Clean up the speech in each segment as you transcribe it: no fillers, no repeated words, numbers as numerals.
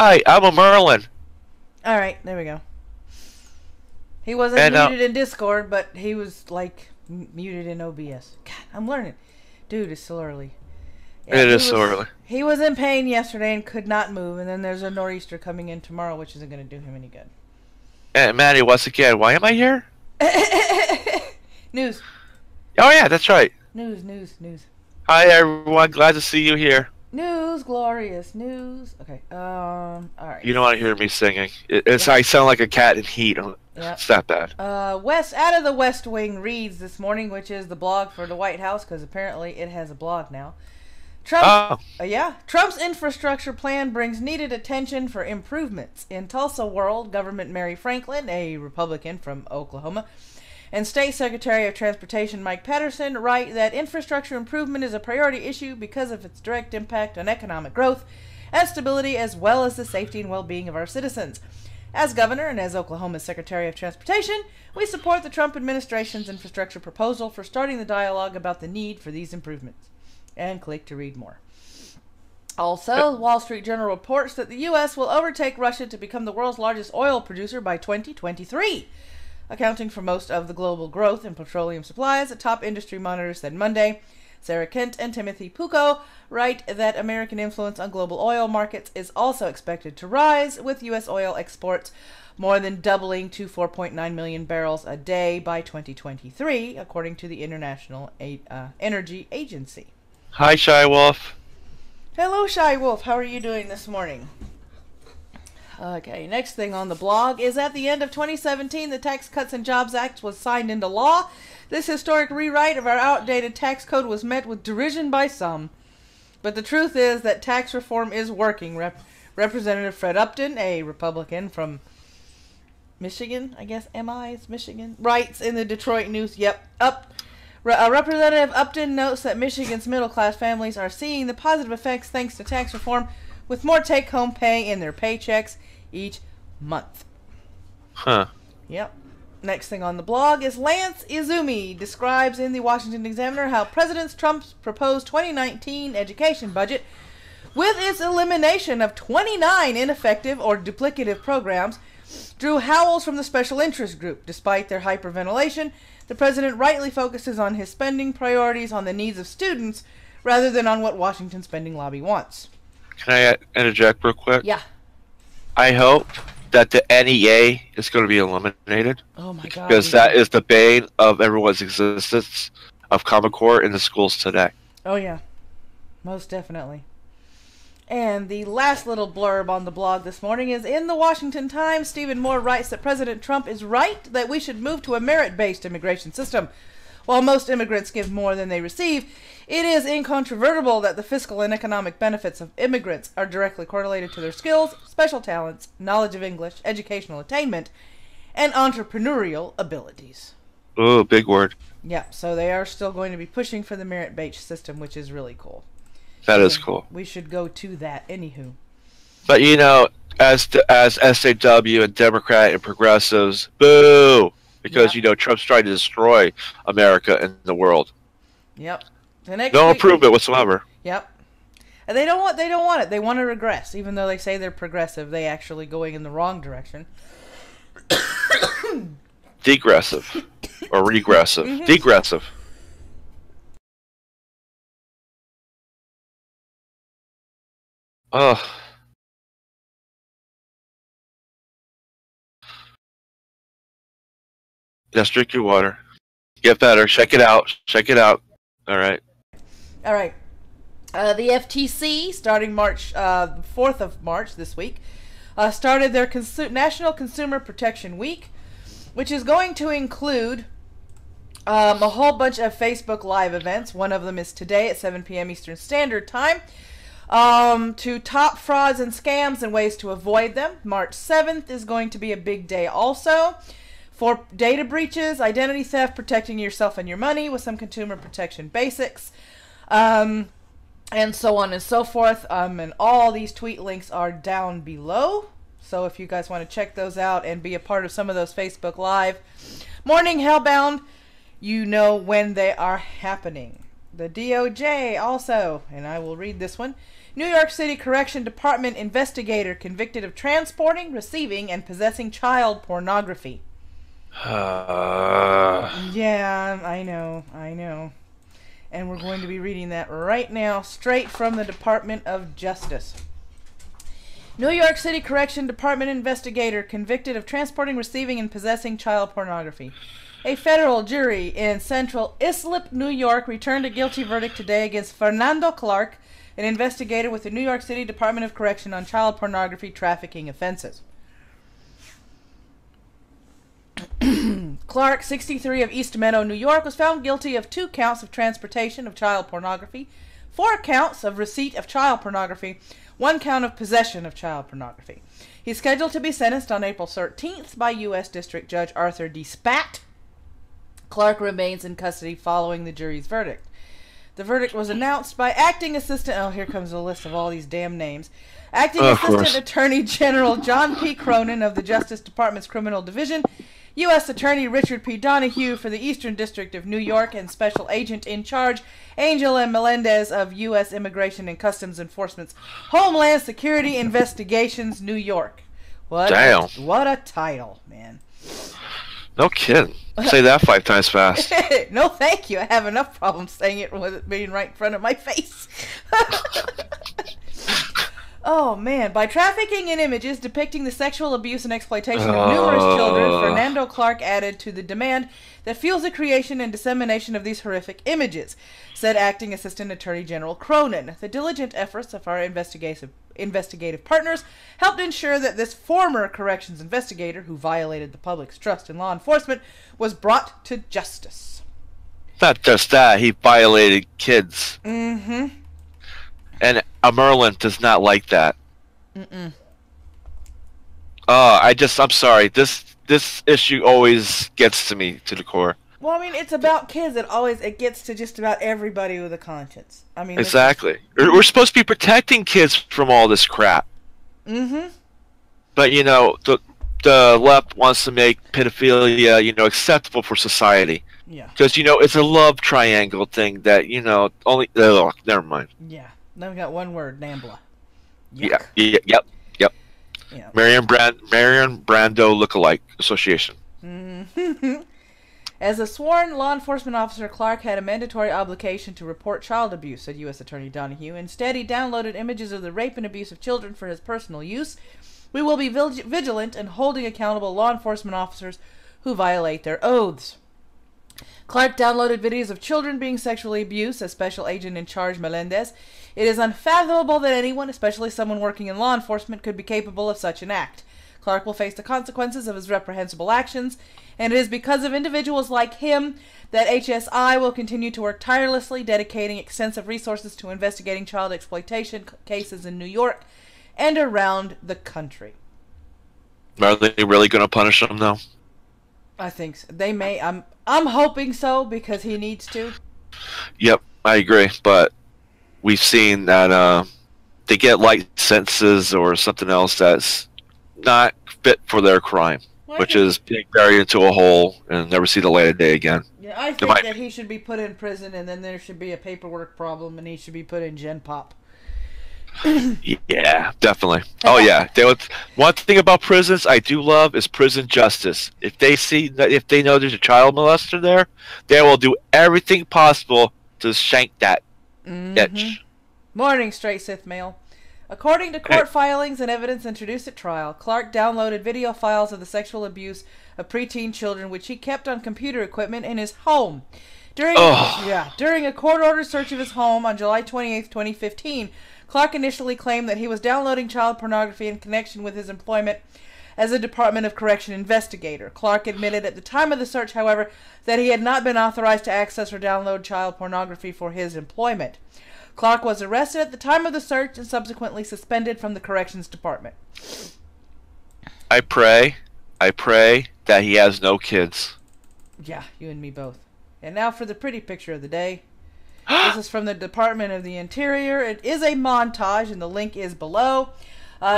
Hi, I'm a Merlin. Alright, there we go. He wasn't muted in Discord, but he was, like, muted in OBS. God, I'm learning. Dude, it's so early. Yeah, it is so early. He was in pain yesterday and could not move, and then there's a nor'easter coming in tomorrow, which isn't going to do him any good. And Maddie, once again, why am I here? News. Oh, yeah, that's right. News. Hi, everyone. Glad to see you here. News, glorious news. Okay, alright. You don't want to hear me singing. I sound like a cat in heat. Yep. It's that bad. Out of the West Wing reads this morning, which is the blog for the White House, because apparently it has a blog now. Trump's infrastructure plan brings needed attention for improvements. In Tulsa World, Government Mary Franklin, a Republican from Oklahoma, and State Secretary of Transportation Mike Patterson write that infrastructure improvement is a priority issue because of its direct impact on economic growth and stability, as well as the safety and well-being of our citizens. As governor and as Oklahoma's Secretary of Transportation, we support the Trump administration's infrastructure proposal for starting the dialogue about the need for these improvements. And click to read more. Also, Wall Street Journal reports that the U.S. will overtake Russia to become the world's largest oil producer by 2023. Accounting for most of the global growth in petroleum supplies, a top industry monitor said Monday. Sarah Kent and Timothy Pucco write that American influence on global oil markets is also expected to rise, with U.S. oil exports more than doubling to 4.9 million barrels a day by 2023, according to the International Energy Agency. Hi, Shy Wolf. Hello, Shy Wolf. How are you doing this morning? Okay, next thing on the blog is at the end of 2017, the Tax Cuts and Jobs Act was signed into law. This historic rewrite of our outdated tax code was met with derision by some. But the truth is that tax reform is working. Representative Fred Upton, a Republican from Michigan, I guess, is Michigan, writes in the Detroit News, Representative Upton notes that Michigan's middle-class families are seeing the positive effects thanks to tax reform, with more take-home pay in their paychecks each month. Huh. Yep. Next thing on the blog is Lance Izumi describes in the Washington Examiner how President Trump's proposed 2019 education budget, with its elimination of 29 ineffective or duplicative programs, drew howls from the special interest group. Despite their hyperventilation, the president rightly focuses on his spending priorities on the needs of students rather than on what Washington's spending lobby wants. Can I interject real quick? Yeah. I hope that the NEA is going to be eliminated. Oh my God. Because that is the bane of everyone's existence of Common Core in the schools today. Oh yeah. Most definitely. And the last little blurb on the blog this morning is in the Washington Times. Stephen Moore writes that President Trump is right that we should move to a merit-based immigration system. While most immigrants give more than they receive, it is incontrovertible that the fiscal and economic benefits of immigrants are directly correlated to their skills, special talents, knowledge of English, educational attainment, and entrepreneurial abilities. Oh, big word. Yeah, so they are still going to be pushing for the merit-based system, which is really cool. That is cool. We should go to that, anywho. But you know, as SAW and Democrat and progressives, boo! Because you know Trump's trying to destroy America and the world. Yep. No improvement whatsoever. Yep. And they don't want it. They want to regress, even though they say they're progressive. They actually going in the wrong direction. Degressive or regressive. Degressive. Ugh. Just drink your water. Get better. Check it out. Check it out. All right. All right. The FTC, starting March 4th of March this week, started their National Consumer Protection Week, which is going to include a whole bunch of Facebook Live events. One of them is today at 7 p.m. Eastern Standard Time. To top frauds and scams and ways to avoid them. March 7th is going to be a big day also. For data breaches, identity theft, protecting yourself and your money with some consumer protection basics, and so on and so forth. And all these tweet links are down below. So if you guys want to check those out and be a part of some of those Facebook Live Morning Hellbound, you know when they are happening. The DOJ also, and I will read this one. New York City Correction Department investigator convicted of transporting, receiving, and possessing child pornography. Yeah, I know. And we're going to be reading that right now, straight from the Department of Justice. New York City Correction Department investigator convicted of transporting, receiving, and possessing child pornography. A federal jury in Central Islip, New York, returned a guilty verdict today against Fernando Clark, an investigator with the New York City Department of Correction on child pornography trafficking offenses. Clark, 63, of East Meadow, New York, was found guilty of 2 counts of transportation of child pornography, 4 counts of receipt of child pornography, 1 count of possession of child pornography. He's scheduled to be sentenced on April 13th by U.S. District Judge Arthur D. Spat. Clark remains in custody following the jury's verdict. The verdict was announced by Acting Assistant... Oh, here comes a list of all these damn names. Acting Assistant Attorney General John P. Cronin of the Justice Department's Criminal Division, U.S. Attorney Richard P. Donahue for the Eastern District of New York, and Special Agent in Charge Angel M. Melendez of U.S. Immigration and Customs Enforcement's Homeland Security Investigations, New York. What a title, man. No kidding. Say that 5 times fast. No, thank you. I have enough problems saying it with it being right in front of my face. Oh, man. By trafficking in images depicting the sexual abuse and exploitation of numerous children, Fernando Clark added to the demand that fuels the creation and dissemination of these horrific images, said Acting Assistant Attorney General Cronin. The diligent efforts of our investigative partners helped ensure that this former corrections investigator, who violated the public's trust in law enforcement, was brought to justice. Not just that, he violated kids. Mm-hmm. And Merlin does not like that. Mm-mm. I'm sorry. This issue always gets to me to the core. Well, I mean, it's about kids. It gets to just about everybody with a conscience. I mean, exactly. We're supposed to be protecting kids from all this crap. Mm-hmm. But the left wants to make pedophilia, acceptable for society. Yeah. Because it's a love triangle thing that only. Oh, never mind. Yeah. Now we got one word, Nambla. Yuck. Yep. Yeah. Marion Brando Lookalike Association. Mm-hmm. As a sworn law enforcement officer, Clark had a mandatory obligation to report child abuse, said U.S. Attorney Donahue. Instead, he downloaded images of the rape and abuse of children for his personal use. We will be vigilant in holding accountable law enforcement officers who violate their oaths. Clark downloaded videos of children being sexually abused, says Special Agent in Charge Melendez. It is unfathomable that anyone, especially someone working in law enforcement, could be capable of such an act. Clark will face the consequences of his reprehensible actions, and it is because of individuals like him that HSI will continue to work tirelessly, dedicating extensive resources to investigating child exploitation cases in New York and around the country. Are they really going to punish him, though? I think so. They may. I'm hoping so, because he needs to. Yep, I agree, but we've seen that they get light sentences or something else that's not fit for their crime, which is being buried into a hole and never see the light of day again. Yeah, I think that he should be put in prison, and then there should be a paperwork problem, and he should be put in Gen Pop. Yeah, definitely. Oh yeah, one thing about prisons I do love is prison justice. If they know there's a child molester there, they will do everything possible to shank that bitch. Morning, Straight Sith Mail. According to court filings and evidence introduced at trial, Clark downloaded video files of the sexual abuse of preteen children, which he kept on computer equipment in his home. During a court-ordered search of his home on July 28, 2015, Clark initially claimed that he was downloading child pornography in connection with his employment as a Department of Correction investigator. Clark admitted at the time of the search, however, that he had not been authorized to access or download child pornography for his employment. Clark was arrested at the time of the search and subsequently suspended from the Corrections Department. I pray that he has no kids. Yeah, you and me both. And now for the pretty picture of the day. This is from the Department of the Interior. It is a montage, and the link is below.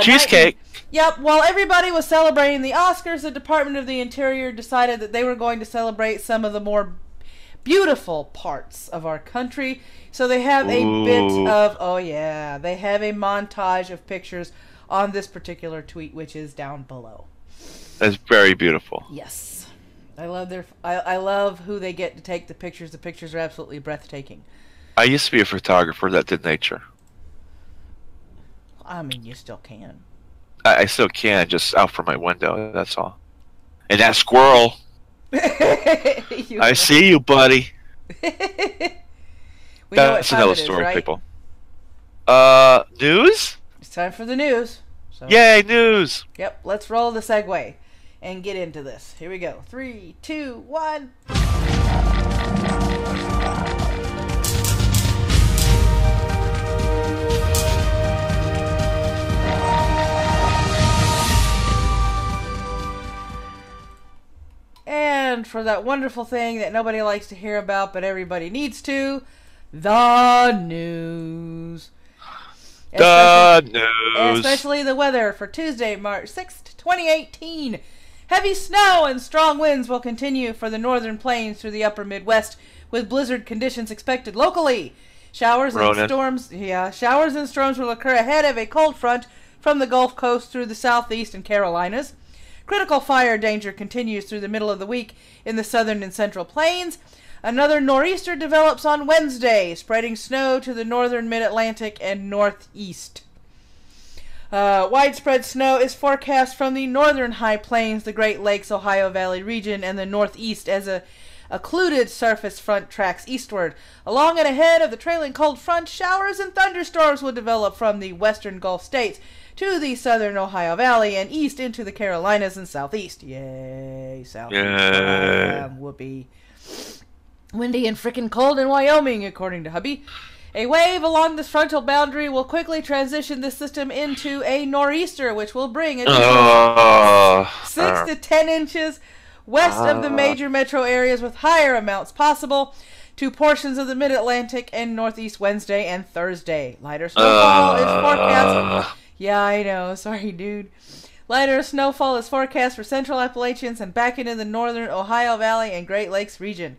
Cheesecake. Yep, while everybody was celebrating the Oscars, the Department of the Interior decided that they were going to celebrate some of the more beautiful parts of our country. So they have a bit of, oh yeah, they have a montage of pictures on this particular tweet, which is down below. That's very beautiful. Yes. I love who they get to take the pictures. The pictures are absolutely breathtaking. I used to be a photographer that did nature. I mean, you still can. I still can, just out from my window, that's all. And that squirrel. I see you, buddy. That's another story, right? People. News? It's time for the news. So, yay, news! Yep, let's roll the segue and get into this. Here we go. 3, 2, 1. And for that wonderful thing that nobody likes to hear about, but everybody needs to, the news. Especially the weather for Tuesday, March 6th, 2018. Heavy snow and strong winds will continue for the northern plains through the upper Midwest, with blizzard conditions expected locally. Showers and storms will occur ahead of a cold front from the Gulf Coast through the southeast and Carolinas. Critical fire danger continues through the middle of the week in the southern and central plains. Another nor'easter develops on Wednesday, spreading snow to the northern mid-Atlantic and northeast. Widespread snow is forecast from the northern high plains, the Great Lakes, Ohio Valley region, and the northeast as a occluded surface front tracks eastward. Along and ahead of the trailing cold front, showers and thunderstorms will develop from the western Gulf states to the southern Ohio Valley and east into the Carolinas and southeast. Yay, southeast. Whoopee. Windy and frickin' cold in Wyoming, according to hubby. A wave along this frontal boundary will quickly transition this system into a nor'easter, which will bring a 6 to 10 inches west of the major metro areas, with higher amounts possible to portions of the mid-Atlantic and northeast Wednesday and Thursday. Lighter snowfall is forecast. Yeah, I know. Sorry, dude. Lighter snowfall is forecast for central Appalachians and back into the northern Ohio Valley and Great Lakes region.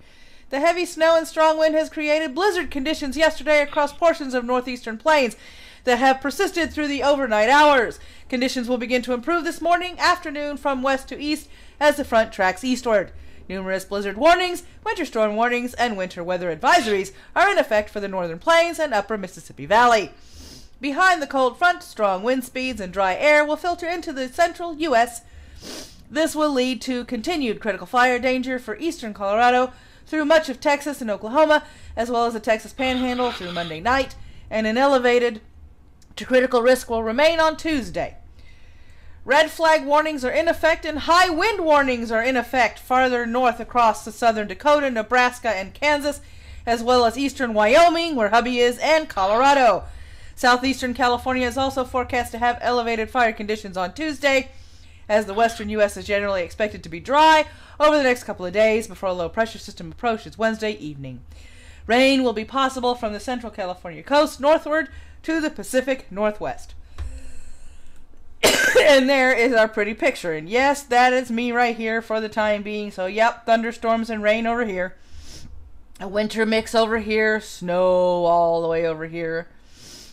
The heavy snow and strong wind has created blizzard conditions yesterday across portions of northeastern plains that have persisted through the overnight hours. Conditions will begin to improve this morning, afternoon from west to east as the front tracks eastward. Numerous blizzard warnings, winter storm warnings, and winter weather advisories are in effect for the northern plains and upper Mississippi Valley. Behind the cold front, strong wind speeds and dry air will filter into the central U.S. This will lead to continued critical fire danger for eastern Colorado through much of Texas and Oklahoma, as well as the Texas Panhandle through Monday night, and an elevated to critical risk will remain on Tuesday. Red flag warnings are in effect and high wind warnings are in effect farther north across the southern Dakota, Nebraska, and Kansas, as well as eastern Wyoming, where hubby is, and Colorado. Southeastern California is also forecast to have elevated fire conditions on Tuesday, as the western U.S. is generally expected to be dry over the next couple of days before a low-pressure system approaches Wednesday evening. Rain will be possible from the central California coast northward to the Pacific Northwest. And there is our pretty picture. And yes, that is me right here for the time being. So, yep, thunderstorms and rain over here. A winter mix over here. Snow all the way over here.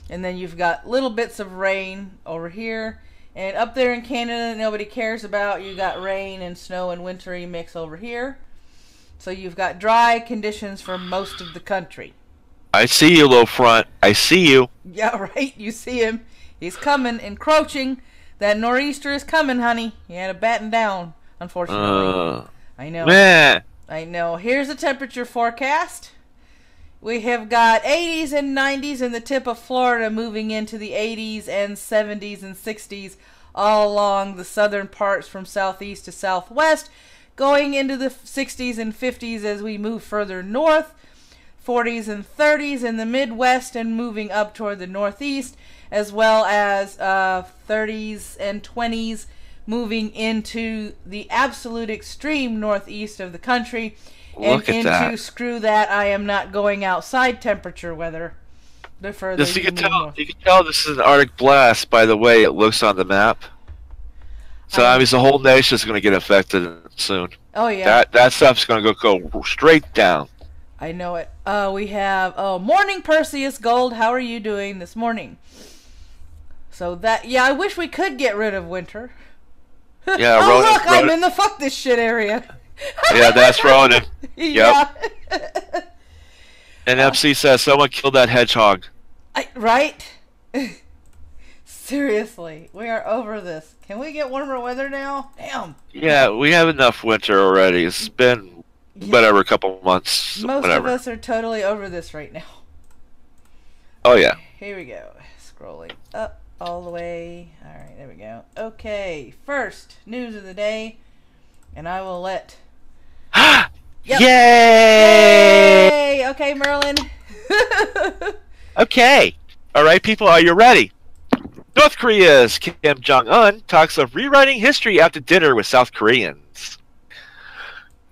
And then you've got little bits of rain over here. And up there in Canada, nobody cares about, you got rain and snow and wintry mix over here. So you've got dry conditions for most of the country. I see you, low front. I see you. Yeah, right. You see him. He's coming, encroaching. That nor'easter is coming, honey. He had to batten down, unfortunately. I know. Meh. I know. Here's the temperature forecast. We have got 80s and 90s in the tip of Florida, moving into the 80s and 70s and 60s all along the southern parts from southeast to southwest, going into the 60s and 50s as we move further north, 40s and 30s in the Midwest and moving up toward the northeast, as well as 30s and 20s moving into the absolute extreme northeast of the country. Look and at that. Screw that, I am not going outside temperature weather. The further you can tell this is an Arctic blast by the way it looks on the map. So I mean, the whole nation is going to get affected soon. Oh yeah. That stuff's going to go straight down. I know it. We have, morning Perseus Gold. How are you doing this morning? So that, yeah, I wish we could get rid of winter. Yeah, oh, Ronan, look, I'm in the fuck this shit area. Yeah, that's Ronan. Yep. Yeah. And MC says someone killed that hedgehog. Right? Seriously, we are over this. Can we get warmer weather now? Damn. Yeah, we have enough winter already. It's been, whatever, a couple months. Most whatever. of us are totally over this right now. Oh, yeah. Here we go. Scrolling up all the way. Alright, there we go. Okay, first news of the day. And I will let... Yep. Yay! Yay! Okay, Merlin. Okay. Alright, people, are you ready? North Korea's Kim Jong-un talks of rewriting history after dinner with South Koreans.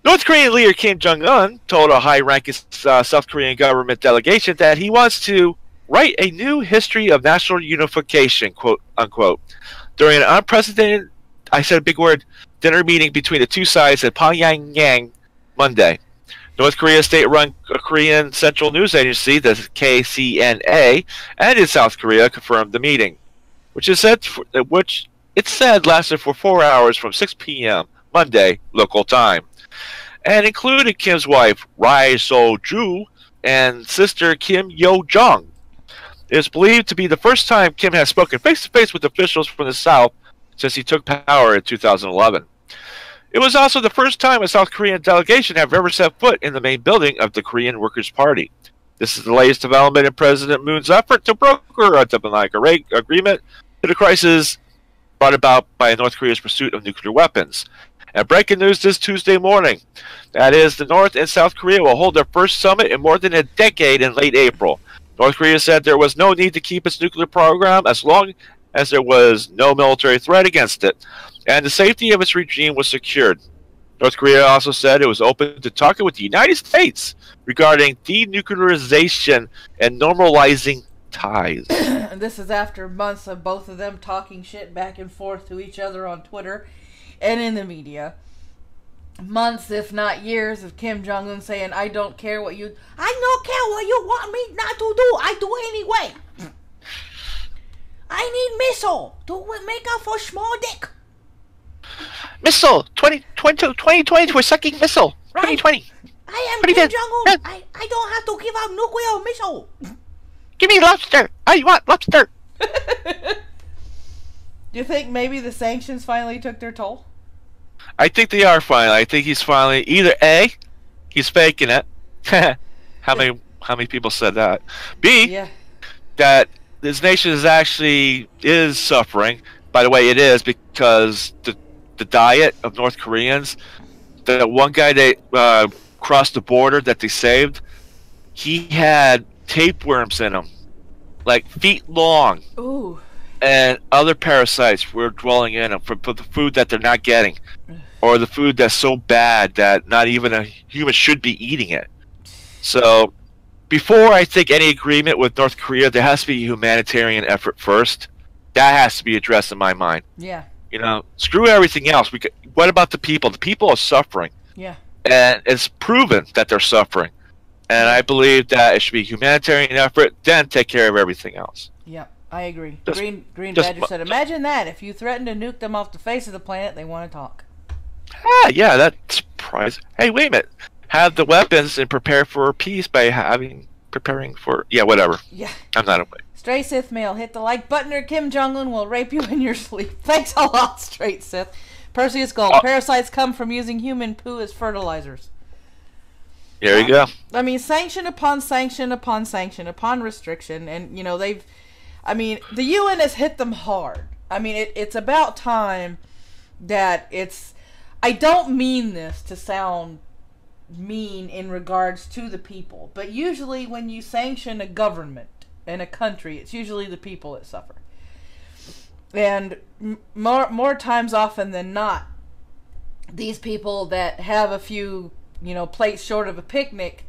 North Korean leader Kim Jong-un told a high-ranking South Korean government delegation that he wants to write a new history of national unification, quote unquote, during an unprecedented, I said a big word, dinner meeting between the two sides at Pyongyang Monday. North Korea's state-run Korean Central News Agency, the KCNA, and in South Korea confirmed the meeting, which it said lasted for 4 hours from 6 p.m. Monday local time, and included Kim's wife Ri So-ju and sister Kim Yo-jong. It is believed to be the first time Kim has spoken face-to-face with officials from the South since he took power in 2011. It was also the first time a South Korean delegation have ever set foot in the main building of the Korean Workers' Party. This is the latest development in President Moon's effort to broker a diplomatic agreement to the crisis brought about by North Korea's pursuit of nuclear weapons. And breaking news this Tuesday morning, that is, the North and South Korea will hold their first summit in more than a decade in late April. North Korea said there was no need to keep its nuclear program as long as there was no military threat against it, and the safety of its regime was secured. North Korea also said it was open to talking with the United States regarding denuclearization and normalizing ties. And this is after months of both of them talking shit back and forth to each other on Twitter and in the media. Months, if not years, of Kim Jong-un saying, I don't care what you want me not to do. I do anyway. I need missile to make up for small dick. Missile! 2020, we're sucking missile! Right. 2020! I am Kim Jong-un! I don't have to give out nuclear missile! Give me lobster! I want lobster! Do you think maybe the sanctions finally took their toll? I think they are finally. I think he's finally either A, he's faking it. How many people said that? B, that this nation is suffering. By the way, it is because the diet of North Koreans, the one guy they crossed the border that they saved, he had tapeworms in him, like feet long. Ooh. And other parasites were dwelling in them for the food that they're not getting, or the food that's so bad that not even a human should be eating it. So before I think any agreement with North Korea, there has to be a humanitarian effort first. That has to be addressed in my mind. Yeah. You know, screw everything else. What about the people? The people are suffering. Yeah. And it's proven that they're suffering. And I believe that it should be a humanitarian effort, then take care of everything else. Yeah, I agree. Green Badger said, imagine that. If you threaten to nuke them off the face of the planet, they want to talk. Ah, yeah, that's surprising. Hey, wait a minute. Have the weapons and prepare for peace by preparing for... Yeah, whatever. Yeah. I'm not away. Stray Sith Mail, hit the like button or Kim Jong-un will rape you in your sleep. Thanks a lot, Straight Sith. Perseus Gold, parasites come from using human poo as fertilizers. There you go. I mean, sanction upon sanction upon sanction upon restriction, and, you know, the UN has hit them hard. I mean, it's about time that I don't mean this to sound mean in regards to the people, but usually when you sanction a government in a country, it's usually the people that suffer. And more times often than not, these people that have a few, plates short of a picnic,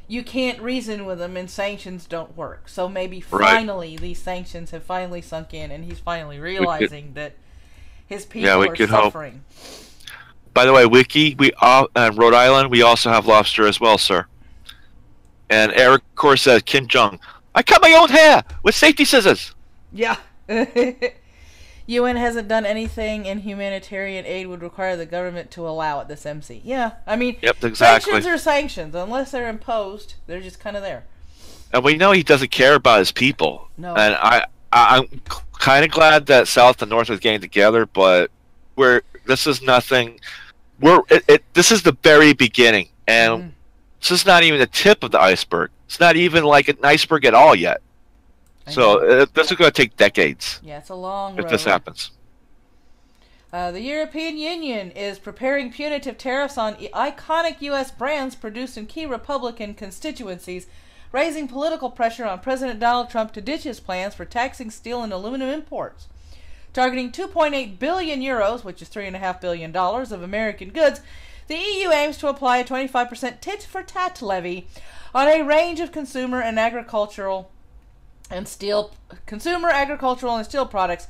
you can't reason with them and sanctions don't work. So maybe finally these sanctions have finally sunk in and he's finally realizing that his people are suffering. Hope. By the way, Rhode Island, we also have lobster as well, sir. And Eric Core says, Kim Jong, I cut my own hair with safety scissors. Yeah. UN hasn't done anything, and humanitarian aid would require the government to allow it, this MC. Yeah, I mean, yep, exactly. Sanctions are sanctions. Unless they're imposed, they're just kind of there. And we know he doesn't care about his people. No. And I'm kind of glad that South and North is getting together, but this is nothing. This is the very beginning, and this is not even the tip of the iceberg. It's not even like an iceberg at all yet. So this is going to take decades. Yeah, it's a long road. If this happens. The European Union is preparing punitive tariffs on iconic U.S. brands produced in key Republican constituencies, raising political pressure on President Donald Trump to ditch his plans for taxing steel and aluminum imports. Targeting 2.8 billion euros, which is $3.5 billion, of American goods, the EU aims to apply a 25% tit-for-tat levy on a range of consumer, agricultural, and steel products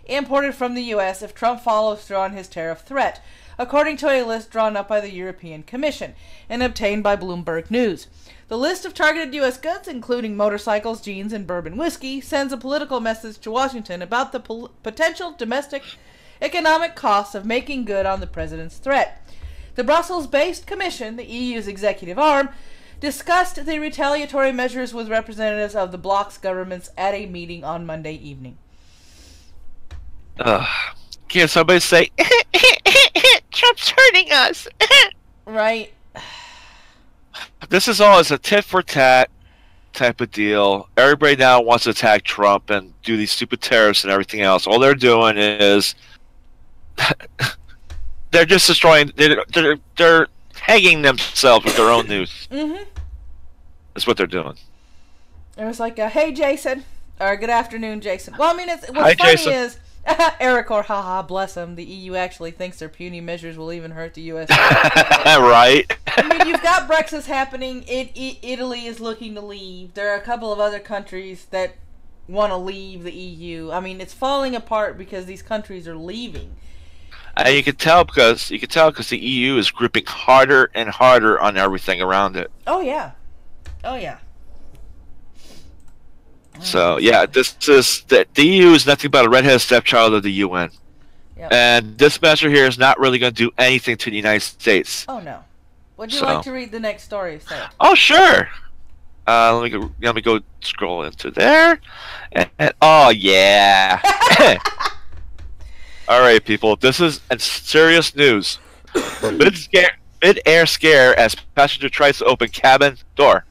imported from the U.S. if Trump follows through on his tariff threat, according to a list drawn up by the European Commission and obtained by Bloomberg News. The list of targeted U.S. goods, including motorcycles, jeans, and bourbon whiskey, sends a political message to Washington about the potential domestic economic costs of making good on the president's threat. The Brussels-based commission, the EU's executive arm, discussed the retaliatory measures with representatives of the bloc's governments at a meeting on Monday evening. Can't somebody say, Trump's hurting us? Right. This is all as a tit-for-tat type of deal. Everybody now wants to attack Trump and do these stupid tariffs and everything else. All they're doing is they're just destroying. They're hanging themselves with their own news. That's what they're doing. It was like, hey, Jason. Or good afternoon, Jason. Well, I mean, what's Hi, funny Jason. is, Eric, or haha, bless him, the EU actually thinks their puny measures will even hurt the U.S. Right. I mean, you've got Brexit happening. Italy is looking to leave. There are a couple of other countries that want to leave the EU. I mean, it's falling apart because these countries are leaving. And you can tell because the EU is gripping harder and harder on everything around it. Oh yeah, oh yeah. So yeah, the EU is nothing but a redheaded stepchild of the UN. Yep. And this measure here is not really going to do anything to the United States. Oh no. Would you like to read the next story, sir? Oh sure. Let me go scroll into there, and oh yeah. All right, people. This is serious news. Mid-air scare as passenger tries to open cabin door.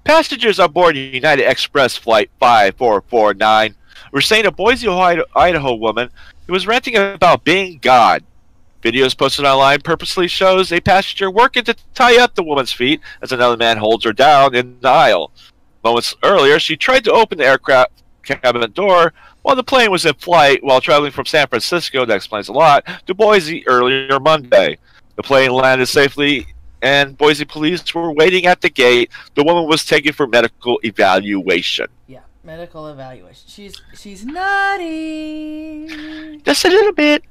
Passengers on board United Express Flight 5449 were saying a Boise, Idaho woman who was ranting about being God. Videos posted online purposely shows a passenger working to tie up the woman's feet as another man holds her down in the aisle. Moments earlier, she tried to open the aircraft cabin door while the plane was in flight while traveling from San Francisco, that explains a lot, to Boise earlier Monday. The plane landed safely and Boise police were waiting at the gate. The woman was taken for medical evaluation. Yeah, medical evaluation. She's naughty. Just a little bit.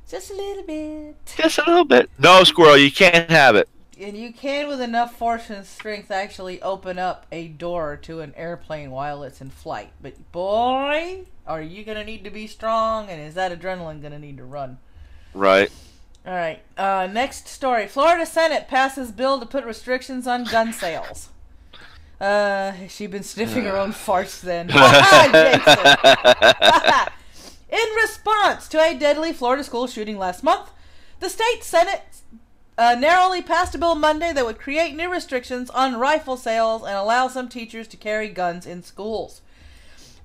Just a little bit. Just a little bit. No, Squirrel, you can't have it. And you can, with enough force and strength, actually open up a door to an airplane while it's in flight. But boy, are you going to need to be strong, and is that adrenaline going to need to run? Right. All right. Next story. Florida Senate passes bill to put restrictions on gun sales. She's been sniffing her own farts then. Jason. In response to a deadly Florida school shooting last month, the state Senate narrowly passed a bill Monday that would create new restrictions on rifle sales and allow some teachers to carry guns in schools.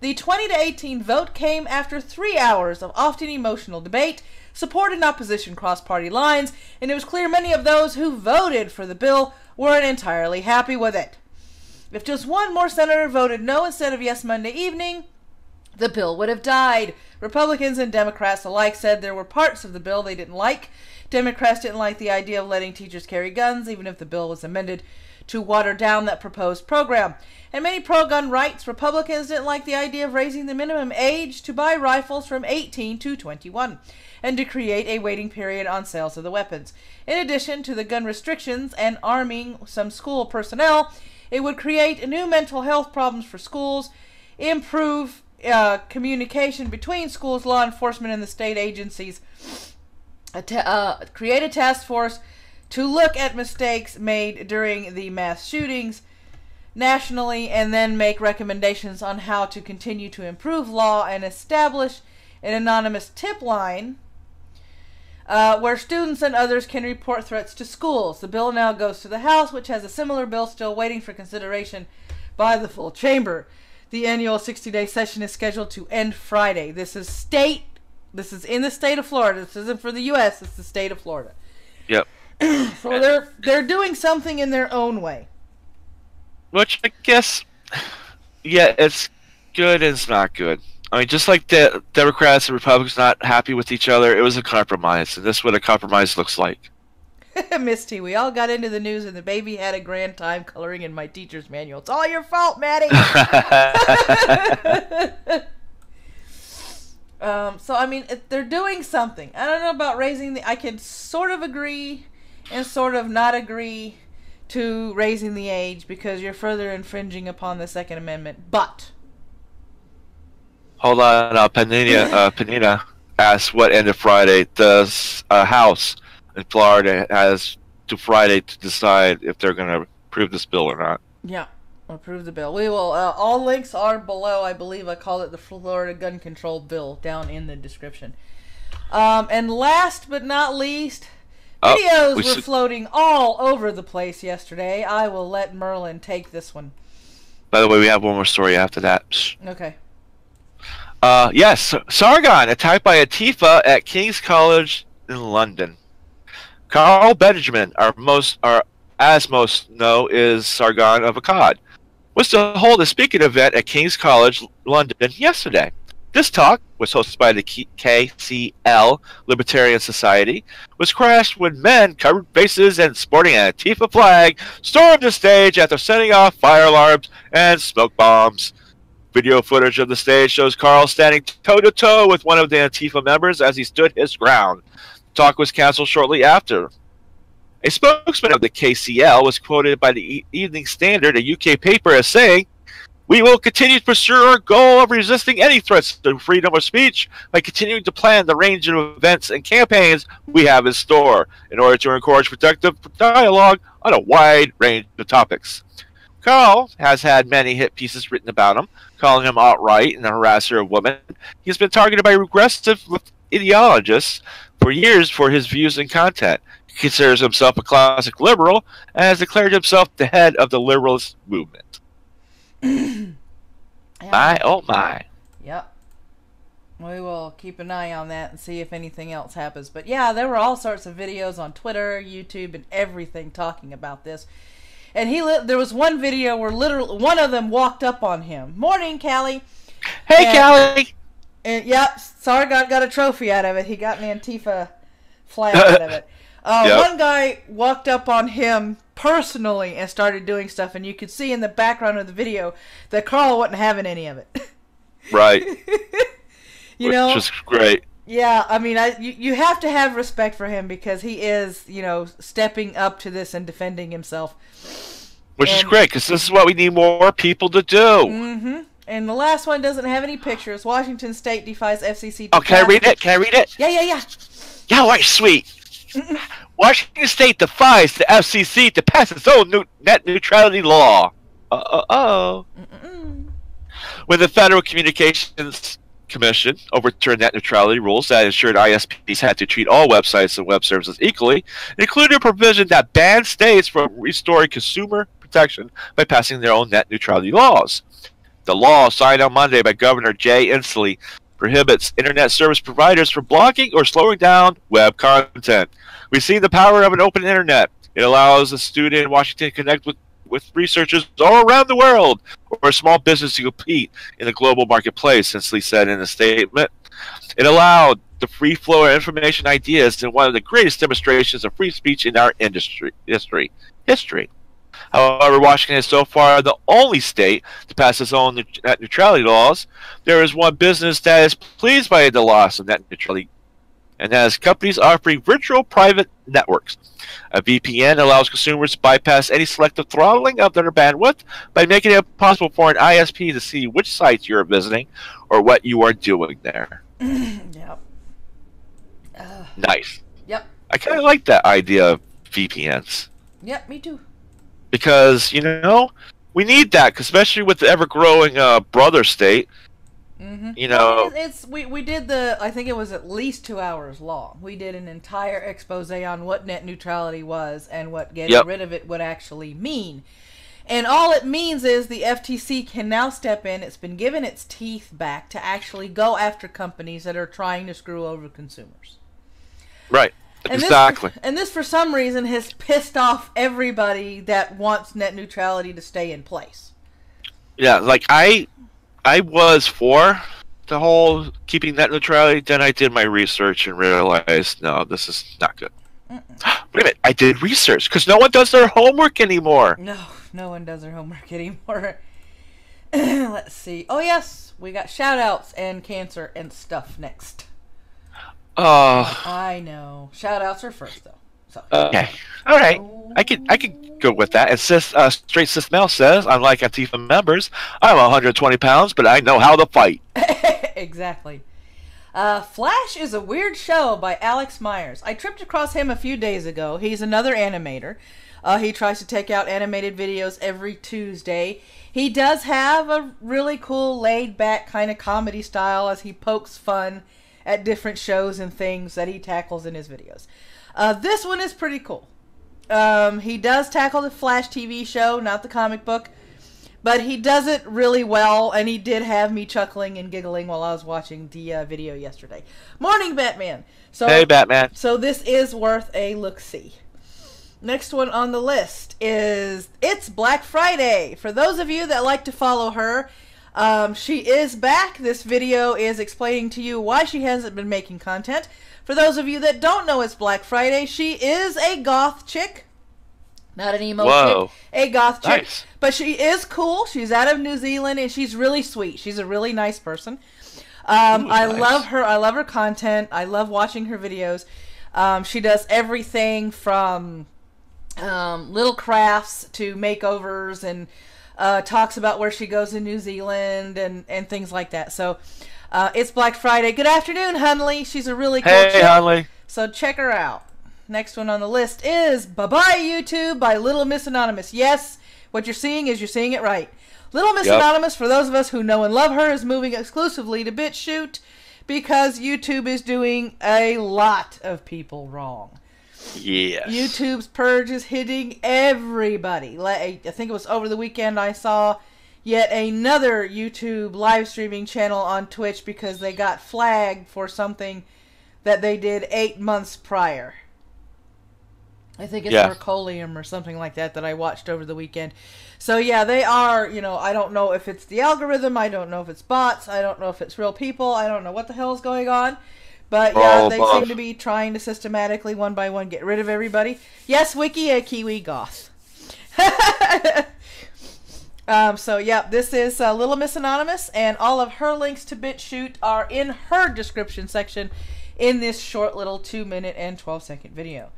The 20-18 vote came after 3 hours of often emotional debate, support and opposition crossed party lines, and it was clear many of those who voted for the bill weren't entirely happy with it. If just one more senator voted no instead of yes Monday evening, the bill would have died. Republicans and Democrats alike said there were parts of the bill they didn't like. Democrats didn't like the idea of letting teachers carry guns, even if the bill was amended to water down that proposed program. And many pro-gun rights Republicans didn't like the idea of raising the minimum age to buy rifles from 18 to 21, and to create a waiting period on sales of the weapons. In addition to the gun restrictions and arming some school personnel, It would create new mental health problems for schools, improve communication between schools, law enforcement, and the state agencies, create a task force to look at mistakes made during the mass shootings nationally, and then make recommendations on how to continue to improve law, and establish an anonymous tip line where students and others can report threats to schools. The bill now goes to the House, which has a similar bill still waiting for consideration by the full chamber. The annual 60-day session is scheduled to end Friday. This is in the state of Florida. This isn't for the U.S. It's the state of Florida. Yep. So they're doing something in their own way. Which I guess, yeah, it's good and it's not good. I mean, just like the Democrats and Republicans not happy with each other, it was a compromise, and this is what a compromise looks like. Misty, we all got into the news and the baby had a grand time coloring in my teacher's manual. It's all your fault, Maddie. So, I mean, they're doing something. I don't know about raising the... I can sort of agree and sort of not agree to raising the age because you're further infringing upon the Second Amendment. But... Hold on, Panina asks what end of Friday does House in Florida has to Friday to decide if they're going to approve this bill or not. Yeah, approve the bill. We will. All links are below. I believe I call it the Florida Gun Control Bill down in the description. And last but not least, videos were floating all over the place yesterday. I will let Merlin take this one. By the way, we have one more story after that. Okay. Yes, Sargon attacked by Antifa at King's College in London. Carl Benjamin, as most know, is Sargon of Akkad, was to hold a speaking event at King's College, London, yesterday. This talk was hosted by the KCL Libertarian Society, was crashed when men covered faces and sporting an Antifa flag stormed the stage after setting off fire alarms and smoke bombs. Video footage of the stage shows Carl standing toe-to-toe with one of the Antifa members as he stood his ground. The talk was canceled shortly after. A spokesman of the KCL was quoted by the Evening Standard, a UK paper, as saying, "We will continue to pursue our goal of resisting any threats to freedom of speech by continuing to plan the range of events and campaigns we have in store in order to encourage productive dialogue on a wide range of topics." Carl has had many hit pieces written about him, calling him alt-right and a harasser of women. He's been targeted by regressive ideologists for years for his views and content. He considers himself a classic liberal and has declared himself the head of the liberalist movement. My, oh my. Yep. We will keep an eye on that and see if anything else happens. But yeah, there were all sorts of videos on Twitter, YouTube, and everything talking about this. And there was one video where literally one of them walked up on him. Morning, Callie. Hey, Callie. And yep, Sargon got a trophy out of it. He got an Antifa flag out of it. Yep. One guy walked up on him personally and started doing stuff, and you could see in the background of the video that Carl wasn't having any of it. Right. Which is great. Yeah, I mean, you have to have respect for him because he is, stepping up to this and defending himself. Which is great, because this is what we need more people to do. Mm-hmm. And the last one doesn't have any pictures. Washington State defies FCC. Oh, can I read it? Can I read it? Yeah. Yeah, right, sweet. Washington State defies the FCC to pass its own net neutrality law. When the Federal Communications Commission overturned net neutrality rules that ensured ISPs had to treat all websites and web services equally, including a provision that banned states from restoring consumer protection by passing their own net neutrality laws. The law, signed on Monday by Governor Jay Inslee, prohibits internet service providers from blocking or slowing down web content. We've seen the power of an open internet. It allows a student in Washington to connect with researchers all around the world, or a small business to compete in the global marketplace, Inslee said in a statement. It allowed the free flow of information ideas in one of the greatest demonstrations of free speech in our history. However, Washington is so far the only state to pass its own net neutrality laws. There is one business that is pleased by the loss of net neutrality, and has companies offering virtual private networks. A VPN allows consumers to bypass any selective throttling of their bandwidth by making it possible for an ISP to see which sites you're visiting or what you are doing there. Yep. Nice. Yep. I kind of like that idea of VPNs. Yep, me too. Because, we need that, especially with the ever-growing brother state. We did I think it was at least 2 hours long. We did an entire expose on what net neutrality was and what getting rid of it would actually mean. And all it means is the FTC can now step in. It's been given its teeth back to actually go after companies that are trying to screw over consumers. Right. Exactly. And this, for some reason, has pissed off everybody that wants net neutrality to stay in place. Yeah, like I was for the whole keeping net neutrality. Then I did my research and realized, no, this is not good. Wait a minute, I did research because no one does their homework anymore. No one does their homework anymore. Let's see. Oh, yes, we got shout-outs and cancer and stuff next. I know. Shout-outs are first, though. So. Okay. All right. I could go with that. And Straight Sis Mel says, unlike Antifa members, I'm 120 pounds, but I know how to fight. Exactly. Flash is a Weird Show by Alex Meyers. I tripped across him a few days ago. He's another animator. He tries to take out animated videos every Tuesday. He does have a really cool, laid-back kind of comedy style as he pokes fun at different shows and things that he tackles in his videos. This one is pretty cool. He does tackle the Flash TV show, not the comic book, but he does it really well, and he did have me chuckling and giggling while I was watching the video yesterday. Morning, Batman! Hey, Batman. So this is worth a look-see. Next one on the list is It's Black Friday. For those of you that like to follow her, she is back. This video is explaining to you why she hasn't been making content. For those of you that don't know it's Black Friday, she is a goth chick. Not an emo chick. A goth chick. Nice. But she is cool. She's out of New Zealand and she's really sweet. She's a really nice person. I love her. I love her content. I love watching her videos. She does everything from little crafts to makeovers and talks about where she goes in New Zealand and things like that. So it's Black Friday. Good afternoon, Hunley. She's a really cool chick. Hey, Hunley. So check her out. Next one on the list is Bye-Bye YouTube by Little Miss Anonymous. Yes, what you're seeing is you're seeing it right. Little Miss Anonymous, for those of us who know and love her, is moving exclusively to BitChute because YouTube is doing a lot of people wrong. Yes. YouTube's purge is hitting everybody. I think it was over the weekend I saw yet another YouTube live streaming channel on Twitch because they got flagged for something that they did 8 months prior. I think it's Mercolium or something like that I watched over the weekend. So yeah, they are, I don't know if it's the algorithm, I don't know if it's bots, I don't know if it's real people, I don't know what the hell is going on. But yeah, they seem to be trying to systematically, one by one, get rid of everybody. Yes, Wiki, a Kiwi goth. So yeah, this is Little Miss Anonymous, and all of her links to BitChute are in her description section in this short little 2-minute and 12-second video.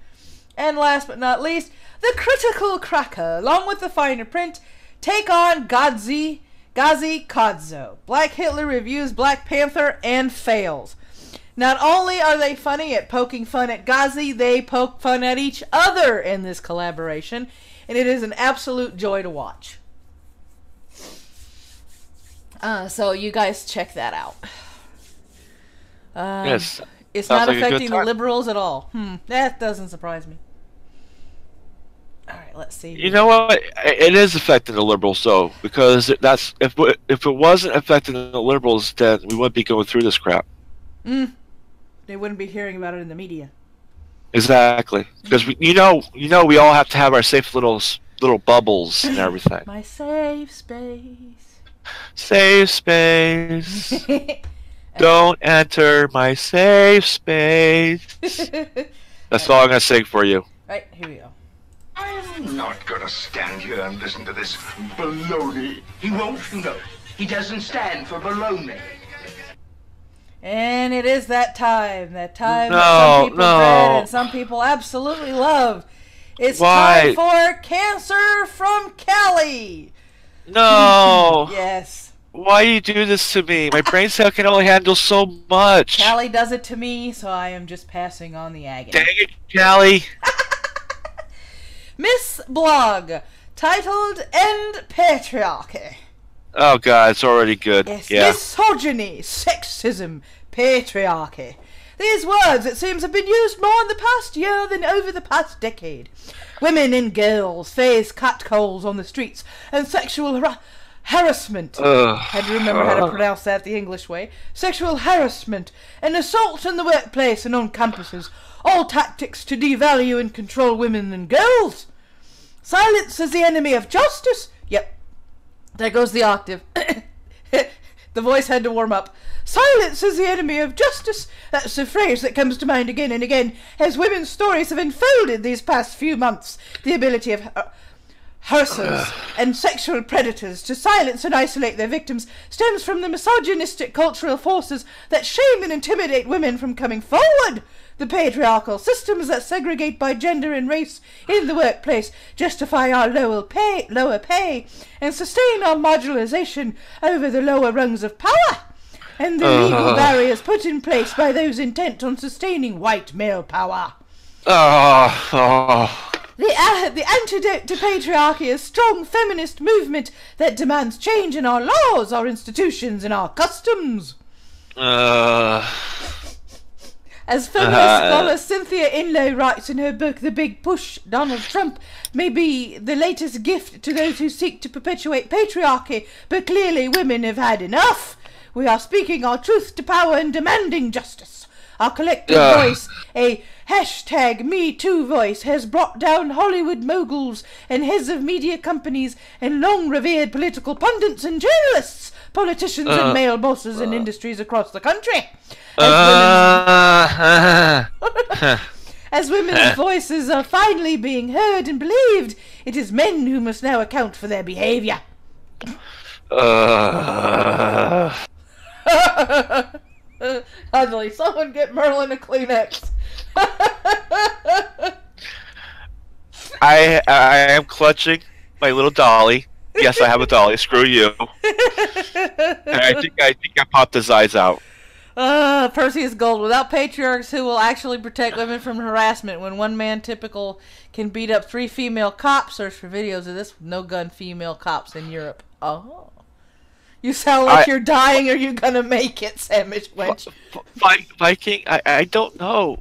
And last but not least, the Critical Cracker, along with the finer print, take on Gazi Kodzo. Black Hitler reviews Black Panther and fails. Not only are they funny at poking fun at Gazi, they poke fun at each other in this collaboration, and it is an absolute joy to watch. So you guys check that out. Yes. It's not affecting the liberals at all. That doesn't surprise me. All right, let's see. You know what? It is affecting the liberals, though, because if it wasn't affecting the liberals, then we wouldn't be going through this crap. They wouldn't be hearing about it in the media. Exactly, because we all have to have our safe little bubbles and everything. My safe space. Safe space. Don't enter my safe space. That's all I'm gonna sing for you. Right, here we go. I'm not gonna stand here and listen to this baloney. He won't, no. He doesn't stand for baloney. And it is that time that some people dread and some people absolutely love. It's time for Cancer from Cali. No. Yes. Why do you do this to me? My brain cell can only handle so much. Callie does it to me, so I am just passing on the agony. Dang it, Callie. Miss Blog, titled End Patriarchy. Oh, God, it's already good. Yes, yeah. Misogyny, sexism, patriarchy. These words, it seems, have been used more in the past year than over the past decade. Women and girls face catcalls on the streets and sexual harassment. Had to remember how to pronounce that the English way. Sexual harassment and assault in the workplace and on campuses. All tactics to devalue and control women and girls. Silence is the enemy of justice. Yep. There goes the octave. The voice had to warm up. Silence is the enemy of justice. That's a phrase that comes to mind again and again as women's stories have unfolded these past few months. The ability of harassers and sexual predators to silence and isolate their victims stems from the misogynistic cultural forces that shame and intimidate women from coming forward. The patriarchal systems that segregate by gender and race in the workplace justify our lower pay and sustain our marginalization over the lower rungs of power, and the legal barriers put in place by those intent on sustaining white male power. The antidote to patriarchy is a strong feminist movement that demands change in our laws, our institutions, and our customs. As feminist scholar Cynthia Inlow writes in her book The Big Push, Donald Trump may be the latest gift to those who seek to perpetuate patriarchy, but clearly women have had enough. We are speaking our truth to power and demanding justice. Our collective voice, a #MeToo voice, has brought down Hollywood moguls and heads of media companies and long-revered political pundits and journalists, politicians and male bosses in industries across the country. As women's voices are finally being heard and believed, it is men who must now account for their behavior. Ugly, someone get Merlin a Kleenex. I am clutching my little dolly. Yes, I have a dolly. Screw you. And I think I popped his eyes out. Percy is gold. Without patriarchs who will actually protect women from harassment, when one man typical can beat up 3 female cops, search for videos of this no-gun female cops in Europe. Oh. You sound like you're dying. Are you gonna make it, Sandwich Wench? Viking, I don't know.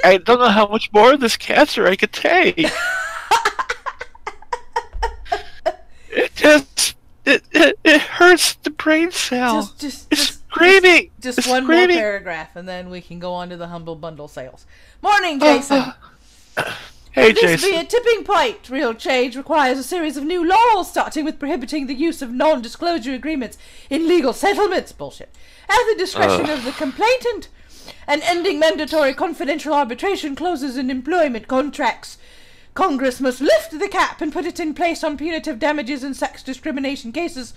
I don't know how much more of this cancer I could take. It hurts the brain cell. It's screaming. Just one more paragraph, and then we can go on to the Humble Bundle sales. Morning, Jason. Hey, This Jason. be a tipping point. Real change requires a series of new laws, starting with prohibiting the use of non-disclosure agreements in legal settlements. Bullshit. At the discretion of the complainant, and ending mandatory confidential arbitration clauses in employment contracts. Congress must lift the cap and put it in place on punitive damages in sex discrimination cases.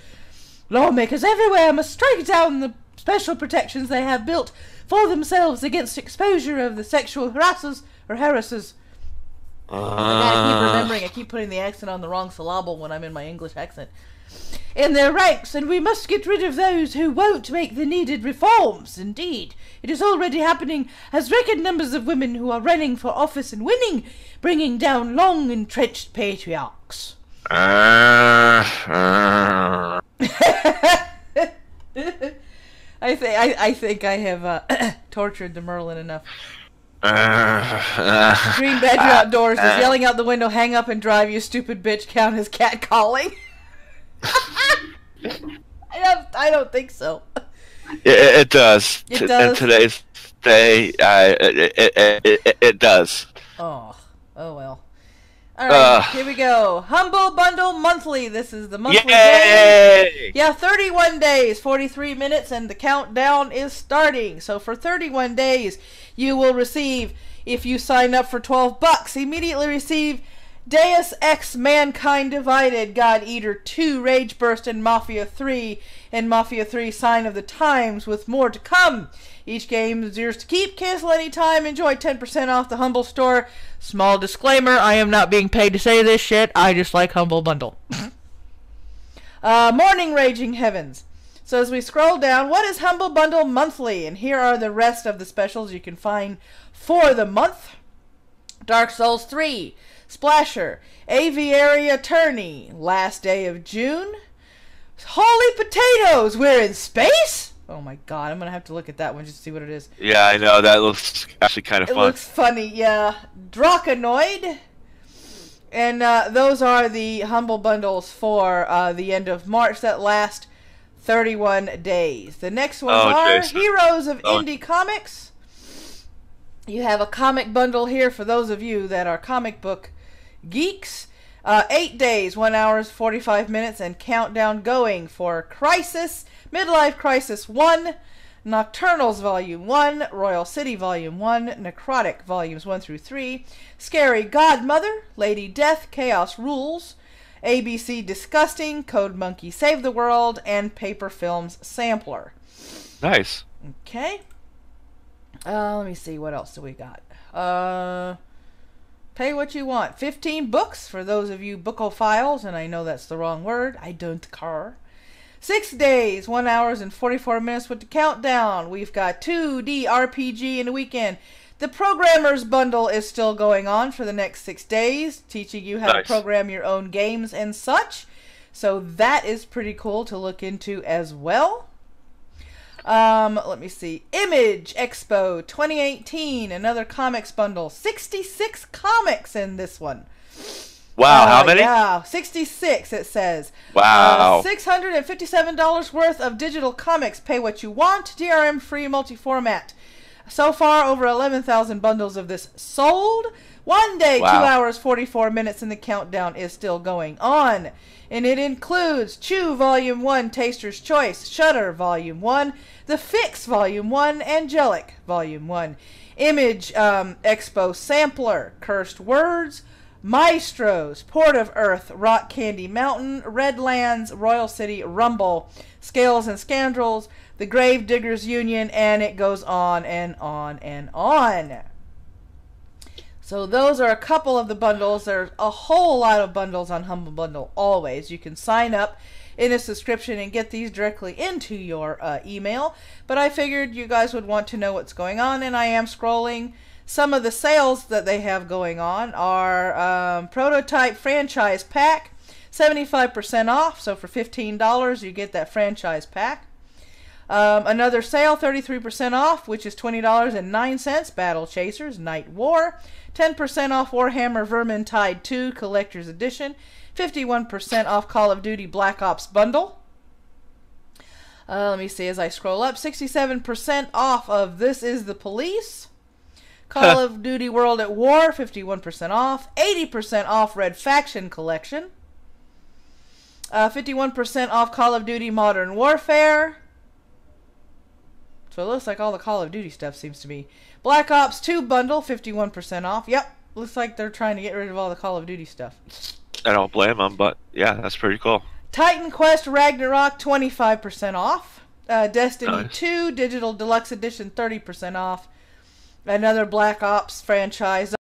Lawmakers everywhere must strike down the special protections they have built for themselves against exposure of the sexual harassers or harassers. I gotta keep remembering, I keep putting the accent on the wrong syllable when I'm in my English accent. In their ranks, and we must get rid of those who won't make the needed reforms. Indeed, it is already happening, as record numbers of women who are running for office and winning, bringing down long-entrenched patriarchs. I think I have tortured the Merlin enough. Green Badger Outdoors is yelling out the window, "Hang up and drive, you stupid bitch," count as cat calling. I don't think so. It does. It does. In today's day, it does. Oh well. Alright, here we go. Humble Bundle Monthly. This is the monthly day. Yeah, 31 days, 43 minutes, and the countdown is starting. So for 31 days, you will receive, if you sign up for $12, immediately receive Deus Ex Mankind Divided, God Eater 2, Rage Burst, and Mafia 3. and Mafia 3 Sign of the Times, with more to come. Each game is yours to keep. Cancel anytime. Enjoy 10% off the Humble Store. Small disclaimer, I am not being paid to say this shit. I just like Humble Bundle. Morning Raging Heavens. So as we scroll down, what is Humble Bundle Monthly? And here are the rest of the specials you can find for the month. Dark Souls 3, Splasher, Aviary Attorney, Last Day of June, Holy Potatoes, We're in Space? Oh my god, I'm going to have to look at that one just to see what it is. Yeah, I know. That looks actually kind of fun. It looks funny, yeah. Drakenoid. And those are the Humble Bundles for the end of March that last 31 days. The next ones are Jason. Heroes of Indie Comics. You have a comic bundle here for those of you that are comic book geeks. 8 days, 1 hour, 45 minutes, and countdown going for Crisis, Midlife Crisis 1, Nocturnals Volume 1, Royal City Volume 1, Necrotic Volumes 1 through 3, Scary Godmother, Lady Death, Chaos Rules, ABC Disgusting, Code Monkey Save the World, and Paper Films Sampler. Nice. Okay. Let me see, what else do we got? Pay what you want. 15 books for those of you bookophiles, and I know that's the wrong word. I don't care. 6 days, 1 hour and 44 minutes with the countdown. We've got 2D RPG in a weekend. The Programmer's Bundle is still going on for the next 6 days, teaching you how to program your own games and such. So that is pretty cool to look into as well. Let me see. Image Expo 2018, another comics bundle. 66 comics in this one. Wow, how many? Yeah, 66 it says. Wow. $657 worth of digital comics. Pay what you want. DRM free multi-format. So far, over 11,000 bundles of this sold. 1 day, 2 hours, 44 minutes, and the countdown is still going on. And it includes Chew Volume 1, Taster's Choice, Shudder Volume 1, The Fix Volume 1, Angelic Volume 1, Image Expo Sampler, Cursed Words, Maestros, Port of Earth, Rock Candy Mountain, Redlands, Royal City Rumble, Scales and Scoundrels, The Grave Diggers Union, and it goes on and on and on. So those are a couple of the bundles. There's a whole lot of bundles on Humble Bundle always. You can sign up in a subscription and get these directly into your email. But I figured you guys would want to know what's going on, and I am scrolling. Some of the sales that they have going on are Prototype Franchise Pack, 75% off. So for $15, you get that franchise pack. Another sale, 33% off, which is $20.09. Battle Chasers Night War. 10% off Warhammer Vermintide 2 Collector's Edition. 51% off Call of Duty Black Ops Bundle. Let me see as I scroll up. 67% off of This Is the Police. Call of Duty World at War, 51% off. 80% off Red Faction Collection. 51% off Call of Duty Modern Warfare. So it looks like all the Call of Duty stuff seems to be. Black Ops 2 bundle, 51% off. Yep, looks like they're trying to get rid of all the Call of Duty stuff. I don't blame them, but yeah, that's pretty cool. Titan Quest Ragnarok, 25% off. Destiny 2 Digital Deluxe Edition, 30% off. Another Black Ops franchise.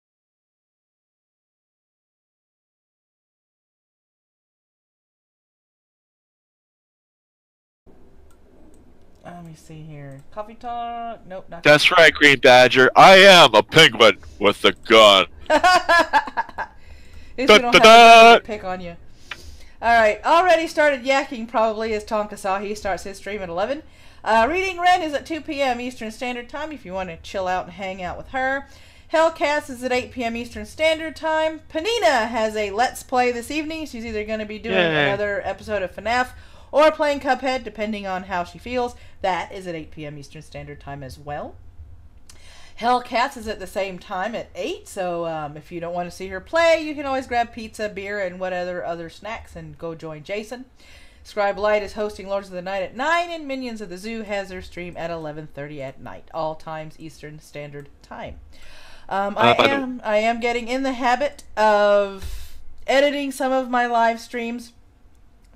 Let me see here. Coffee talk? Nope, not. That's right, Green Badger. I am a penguin with a gun. If we don't have to pick on you. Alright, already started yakking probably as Tonka Saw. He starts his stream at 11. Reading Wren is at 2 p.m. Eastern Standard Time if you want to chill out and hang out with her. Hellcats is at 8 p.m. Eastern Standard Time. Panina has a Let's Play this evening. She's either going to be doing another episode of FNAF or playing Cuphead, depending on how she feels. That is at 8 p.m. Eastern Standard Time as well. Hellcats is at the same time at 8, so if you don't want to see her play, you can always grab pizza, beer, and whatever other snacks and go join Jason. Scribe Light is hosting Lords of the Night at 9, and Minions of the Zoo has their stream at 11:30 at night, all times Eastern Standard Time. I am getting in the habit of editing some of my live streams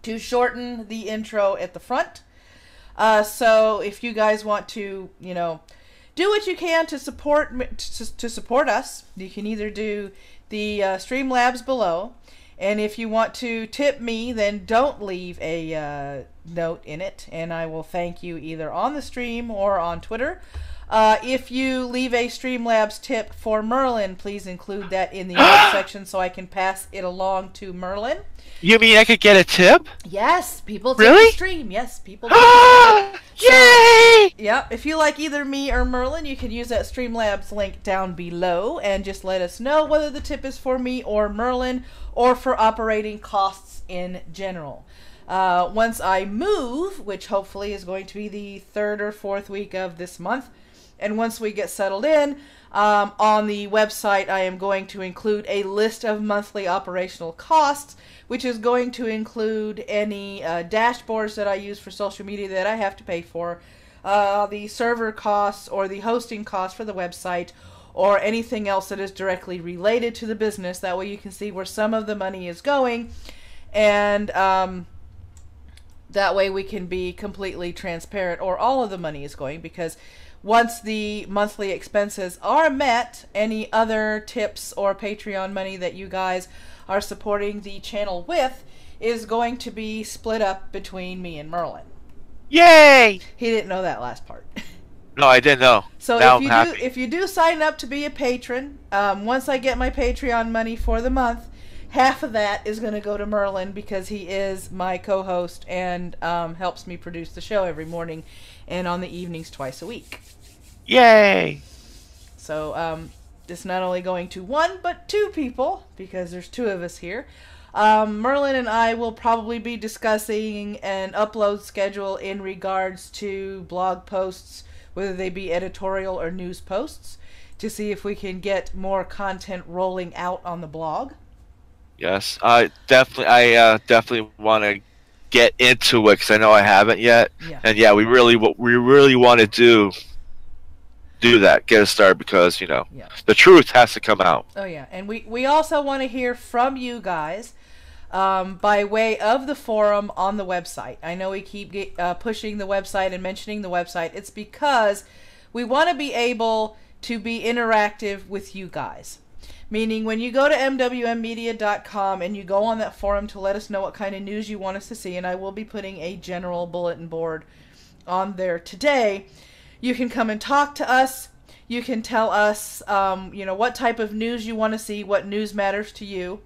to shorten the intro at the front. So if you guys want to, do what you can to support us, you can either do the Streamlabs below, and if you want to tip me, then don't leave a note in it, and I will thank you either on the stream or on Twitter. If you leave a Streamlabs tip for Merlin, please include that in the note section so I can pass it along to Merlin. You mean I could get a tip? Yes, people tip really? the stream. Yes, people tip. Yay! Yep, if you like either me or Merlin, you can use that Streamlabs link down below and just let us know whether the tip is for me or Merlin or for operating costs in general. Once I move, which hopefully is going to be the 3rd or 4th week of this month, and once we get settled in, on the website I am going to include a list of monthly operational costs, which is going to include any dashboards that I use for social media that I have to pay for, the server costs or the hosting costs for the website, or anything else that is directly related to the business. That way you can see where some of the money is going, and that way we can be completely transparent, or all of the money is going, because once the monthly expenses are met, any other tips or Patreon money that you guys are supporting the channel with is going to be split up between me and Merlin. Yay! He didn't know that last part. No, I didn't know. So now if you do sign up to be a patron, once I get my Patreon money for the month, half of that is going to go to Merlin, because he is my co-host and helps me produce the show every morning and on the evenings twice a week. Yay! So it's not only going to 1 but 2 people, because there's 2 of us here. Merlin and I will probably be discussing an upload schedule in regards to blog posts, whether they be editorial or news posts, to see if we can get more content rolling out on the blog. Yes, I definitely want to get into it, because I know I haven't yet. Yeah. And yeah, we really want to do that, get it started, because the truth has to come out. Oh yeah, and we also want to hear from you guys by way of the forum on the website. I know we keep pushing the website and mentioning the website. It's because we want to be able to be interactive with you guys. Meaning, when you go to MWMmedia.com and you go on that forum to let us know what kind of news you want us to see, and I will be putting a general bulletin board on there today, you can come and talk to us. You can tell us, what type of news you want to see, what news matters to you.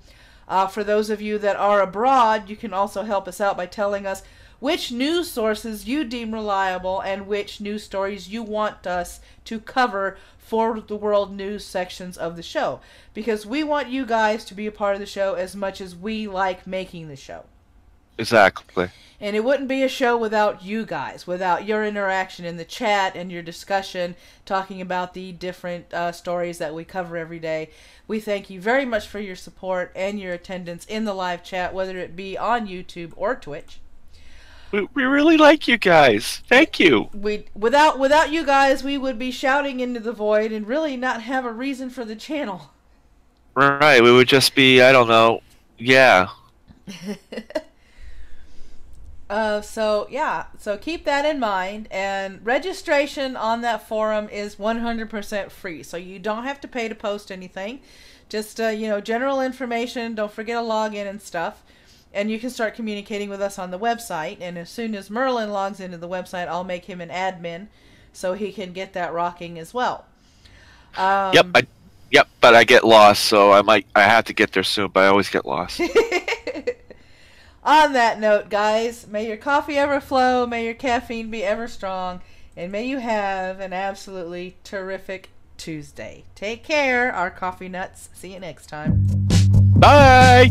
For those of you that are abroad, you can also help us out by telling us which news sources you deem reliable and which news stories you want us to cover for the world news sections of the show. Because we want you guys to be a part of the show as much as we like making the show. Exactly. And it wouldn't be a show without you guys, without your interaction in the chat and your discussion, talking about the different stories that we cover every day. We thank you very much for your support and your attendance in the live chat, whether it be on YouTube or Twitch. We really like you guys. Thank you. Without you guys, we would be shouting into the void and really not have a reason for the channel. Right, we would just be, I don't know, yeah. So keep that in mind, and registration on that forum is 100% free, so you don't have to pay to post anything. Just general information. Don't forget to log in and stuff, and you can start communicating with us on the website. And as soon as Merlin logs into the website, I'll make him an admin so he can get that rocking as well. Yep, but I get lost, so I have to get there soon, but I always get lost. On that note, guys, may your coffee ever flow, may your caffeine be ever strong, and may you have an absolutely terrific Tuesday. Take care, our coffee nuts. See you next time. Bye!